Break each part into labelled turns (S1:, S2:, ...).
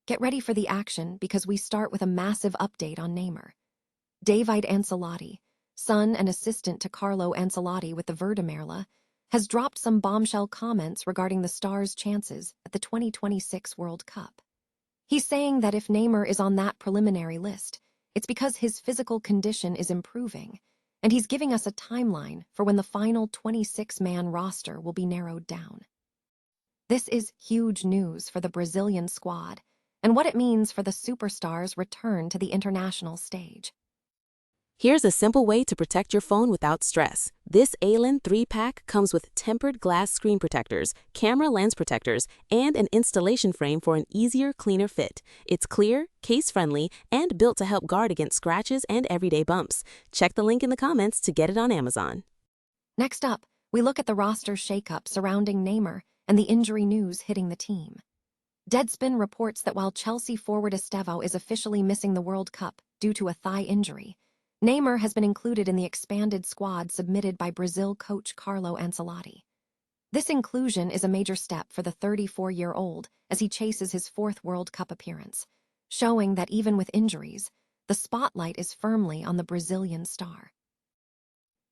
S1: Get ready for the action because we start with a massive update on Neymar. David Ancelotti, son and assistant to Carlo Ancelotti with the Verdemerla, has dropped some bombshell comments regarding the star's chances at the 2026 World Cup. He's saying that if Neymar is on that preliminary list, it's because his physical condition is improving, and he's giving us a timeline for when the final 26-man roster will be narrowed down. This is huge news for the Brazilian squad and what it means for the superstars' return to the international stage.
S2: Here's a simple way to protect your phone without stress. This ALEN 3-pack comes with tempered glass screen protectors, camera lens protectors, and an installation frame for an easier, cleaner fit. It's clear, case-friendly, and built to help guard against scratches and everyday bumps. Check the link in the comments to get it on Amazon.
S1: Next up, we look at the roster shakeup surrounding Neymar and the injury news hitting the team. Deadspin reports that while Chelsea forward Estevao is officially missing the World Cup due to a thigh injury, Neymar has been included in the expanded squad submitted by Brazil coach Carlo Ancelotti. This inclusion is a major step for the 34-year-old as he chases his fourth World Cup appearance, showing that even with injuries, the spotlight is firmly on the Brazilian star.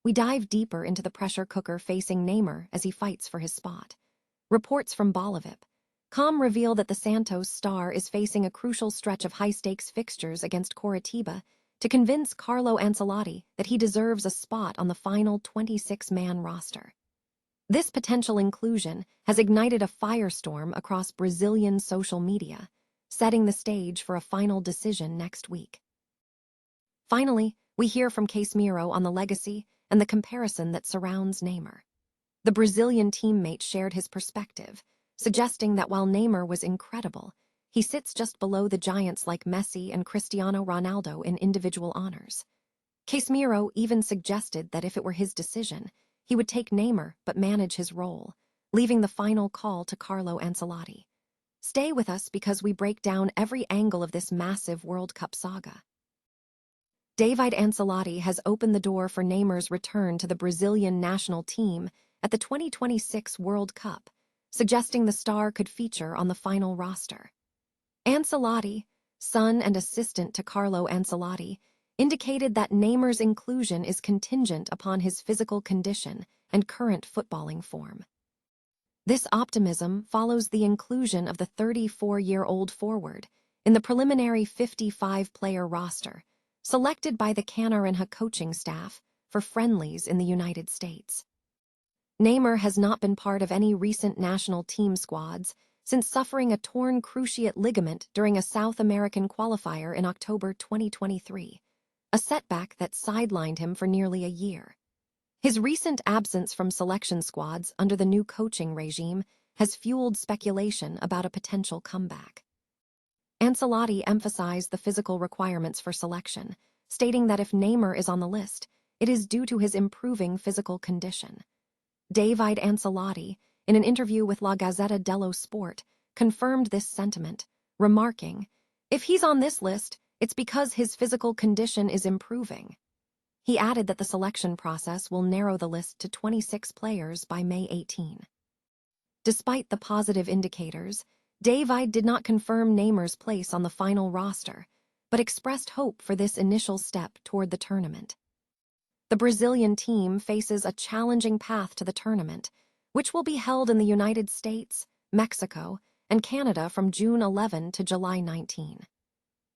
S1: We dive deeper into the pressure cooker facing Neymar as he fights for his spot. Reports from Bolivip.com reveal that the Santos star is facing a crucial stretch of high-stakes fixtures against Coritiba to convince Carlo Ancelotti that he deserves a spot on the final 26-man roster. This potential inclusion has ignited a firestorm across Brazilian social media, setting the stage for a final decision next week. Finally, we hear from Casemiro on the legacy and the comparison that surrounds Neymar. The Brazilian teammate shared his perspective, suggesting that while Neymar was incredible, he sits just below the giants like Messi and Cristiano Ronaldo in individual honors. Casemiro even suggested that if it were his decision, he would take Neymar but manage his role, leaving the final call to Carlo Ancelotti. Stay with us because we break down every angle of this massive World Cup saga. David Ancelotti has opened the door for Neymar's return to the Brazilian national team at the 2026 World Cup, suggesting the star could feature on the final roster. Ancelotti, son and assistant to Carlo Ancelotti, indicated that Neymar's inclusion is contingent upon his physical condition and current footballing form. This optimism follows the inclusion of the 34-year-old forward in the preliminary 55-player roster, selected by the Canarinha coaching staff for friendlies in the United States. Neymar has not been part of any recent national team squads since suffering a torn cruciate ligament during a South American qualifier in October 2023, a setback that sidelined him for nearly a year. His recent absence from selection squads under the new coaching regime has fueled speculation about a potential comeback. Ancelotti emphasized the physical requirements for selection, stating that if Neymar is on the list, it is due to his improving physical condition. David Ancelotti, in an interview with La Gazzetta dello Sport, confirmed this sentiment, remarking, "If he's on this list, it's because his physical condition is improving." He added that the selection process will narrow the list to 26 players by May 18. Despite the positive indicators, David did not confirm Neymar's place on the final roster, but expressed hope for this initial step toward the tournament. The Brazilian team faces a challenging path to the tournament, which will be held in the United States, Mexico, and Canada from June 11 to July 19.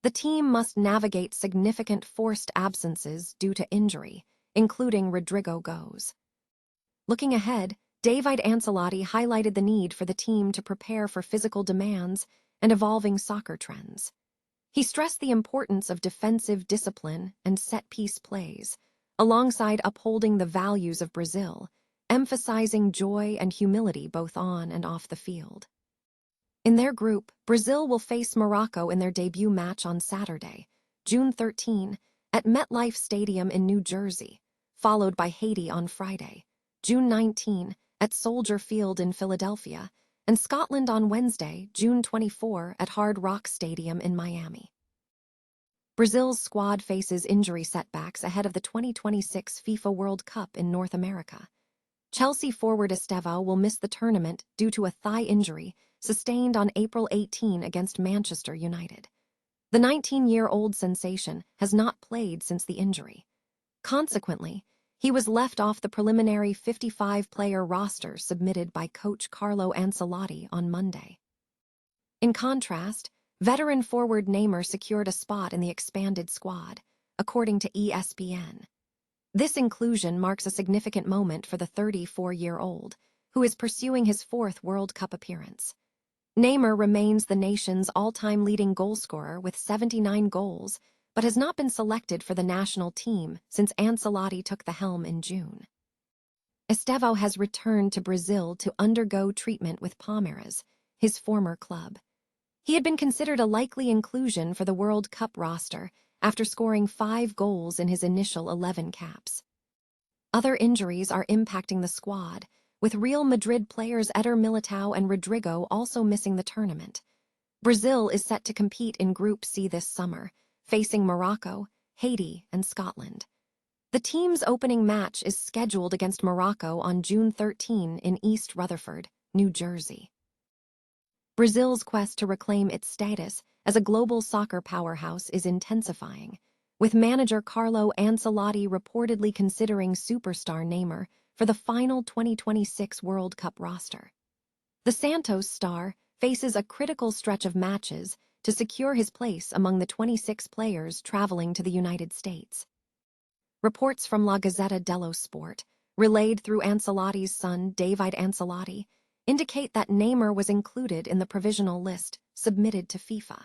S1: The team must navigate significant forced absences due to injury, including Rodrigo Goes. Looking ahead, David Ancelotti highlighted the need for the team to prepare for physical demands and evolving soccer trends. He stressed the importance of defensive discipline and set-piece plays, alongside upholding the values of Brazil, emphasizing joy and humility both on and off the field. In their group, Brazil will face Morocco in their debut match on Saturday, June 13, at MetLife Stadium in New Jersey, followed by Haiti on Friday, June 19, at Soldier Field in Philadelphia, and Scotland on Wednesday, June 24, at Hard Rock Stadium in Miami. Brazil's squad faces injury setbacks ahead of the 2026 FIFA World Cup in North America. Chelsea forward Estevao will miss the tournament due to a thigh injury sustained on April 18 against Manchester United. The 19-year-old sensation has not played since the injury. Consequently, he was left off the preliminary 55-player roster submitted by coach Carlo Ancelotti on Monday. In contrast, veteran forward Neymar secured a spot in the expanded squad, according to ESPN. This inclusion marks a significant moment for the 34-year-old, who is pursuing his fourth World Cup appearance. Neymar remains the nation's all-time leading goalscorer with 79 goals, but has not been selected for the national team since Ancelotti took the helm in June. Estevao has returned to Brazil to undergo treatment with Palmeiras, his former club. He had been considered a likely inclusion for the World Cup roster after scoring 5 goals in his initial 11 caps. Other injuries are impacting the squad, with Real Madrid players Eder Militao and Rodrigo also missing the tournament. Brazil is set to compete in Group C this summer, facing Morocco, Haiti, and Scotland. The team's opening match is scheduled against Morocco on June 13 in East Rutherford, New Jersey. Brazil's quest to reclaim its status as a global soccer powerhouse is intensifying, with manager Carlo Ancelotti reportedly considering superstar Neymar for the final 2026 World Cup roster. The Santos star faces a critical stretch of matches to secure his place among the 26 players traveling to the United States. Reports from La Gazzetta dello Sport, relayed through Ancelotti's son David Ancelotti, indicate that Neymar was included in the provisional list submitted to FIFA.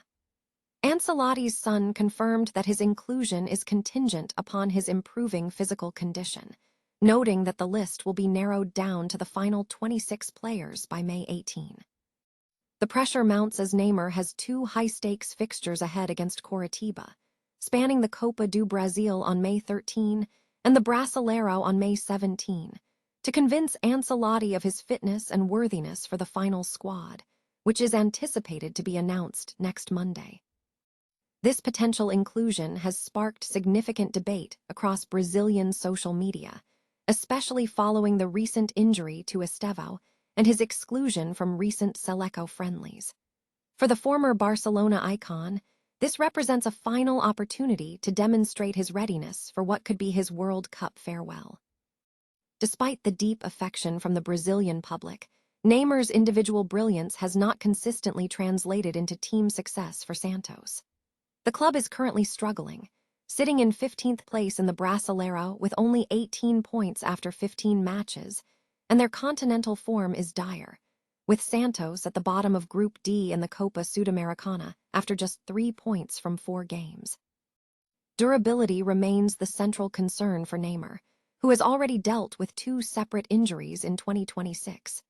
S1: Ancelotti's son confirmed that his inclusion is contingent upon his improving physical condition, noting that the list will be narrowed down to the final 26 players by May 18. The pressure mounts as Neymar has 2 high-stakes fixtures ahead against Coritiba, spanning the Copa do Brasil on May 13 and the Brasileiro on May 17, to convince Ancelotti of his fitness and worthiness for the final squad, which is anticipated to be announced next Monday. This potential inclusion has sparked significant debate across Brazilian social media, especially following the recent injury to Estevao and his exclusion from recent Seleção friendlies. For the former Barcelona icon, this represents a final opportunity to demonstrate his readiness for what could be his World Cup farewell. Despite the deep affection from the Brazilian public, Neymar's individual brilliance has not consistently translated into team success for Santos. The club is currently struggling, sitting in 15th place in the Brasileiro with only 18 points after 15 matches, and their continental form is dire, with Santos at the bottom of Group D in the Copa Sudamericana after just 3 points from 4 games. Durability remains the central concern for Neymar, who has already dealt with 2 separate injuries in 2026.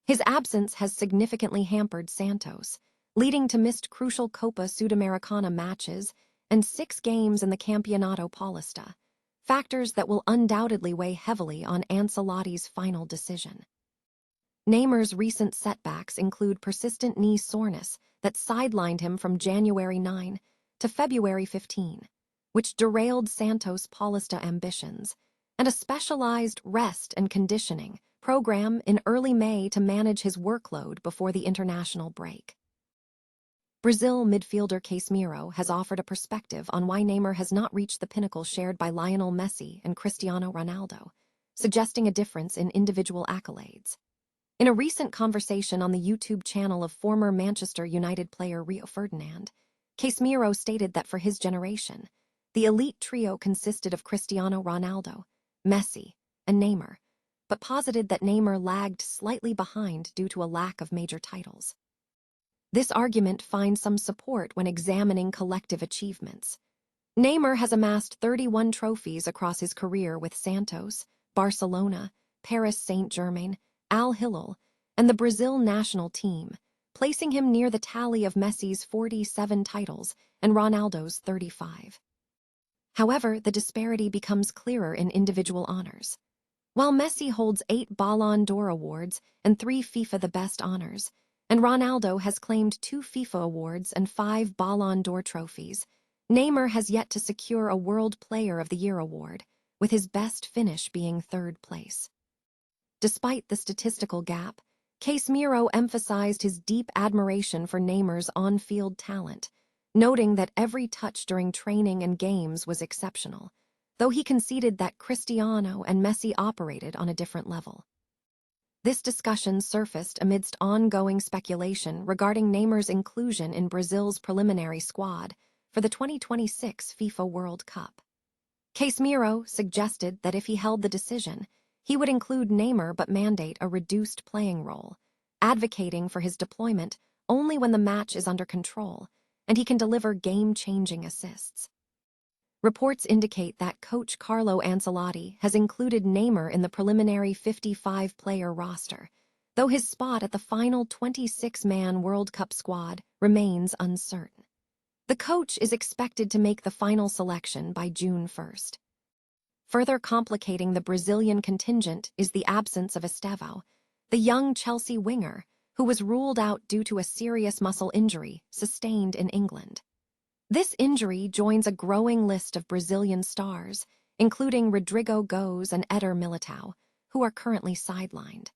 S1: His absence has significantly hampered Santos, leading to missed crucial Copa Sudamericana matches and 6 games in the Campeonato Paulista, factors that will undoubtedly weigh heavily on Ancelotti's final decision. Neymar's recent setbacks include persistent knee soreness that sidelined him from January 9 to February 15, which derailed Santos' Paulista ambitions, and a specialized rest and conditioning program in early May to manage his workload before the international break. Brazil midfielder Casemiro has offered a perspective on why Neymar has not reached the pinnacle shared by Lionel Messi and Cristiano Ronaldo, suggesting a difference in individual accolades. In a recent conversation on the YouTube channel of former Manchester United player Rio Ferdinand, Casemiro stated that for his generation, the elite trio consisted of Cristiano Ronaldo, Messi, and Neymar, but posited that Neymar lagged slightly behind due to a lack of major titles. This argument finds some support when examining collective achievements. Neymar has amassed 31 trophies across his career with Santos, Barcelona, Paris Saint-Germain, Al Hilal, and the Brazil national team, placing him near the tally of Messi's 47 titles and Ronaldo's 35. However, the disparity becomes clearer in individual honors. While Messi holds 8 Ballon d'Or awards and 3 FIFA the Best honors, and Ronaldo has claimed 2 FIFA awards and 5 Ballon d'Or trophies, Neymar has yet to secure a World Player of the Year award, with his best finish being 3rd place. Despite the statistical gap, Casemiro emphasized his deep admiration for Neymar's on-field talent, noting that every touch during training and games was exceptional, though he conceded that Cristiano and Messi operated on a different level. This discussion surfaced amidst ongoing speculation regarding Neymar's inclusion in Brazil's preliminary squad for the 2026 FIFA World Cup. Casemiro suggested that if he held the decision, he would include Neymar but mandate a reduced playing role, advocating for his deployment only when the match is under control and he can deliver game-changing assists. Reports indicate that coach Carlo Ancelotti has included Neymar in the preliminary 55-player roster, though his spot at the final 26-man World Cup squad remains uncertain. The coach is expected to make the final selection by June 1st. Further complicating the Brazilian contingent is the absence of Estevao, the young Chelsea winger, who was ruled out due to a serious muscle injury sustained in England. This injury joins a growing list of Brazilian stars, including Rodrigo Goes and Eder Militao, who are currently sidelined.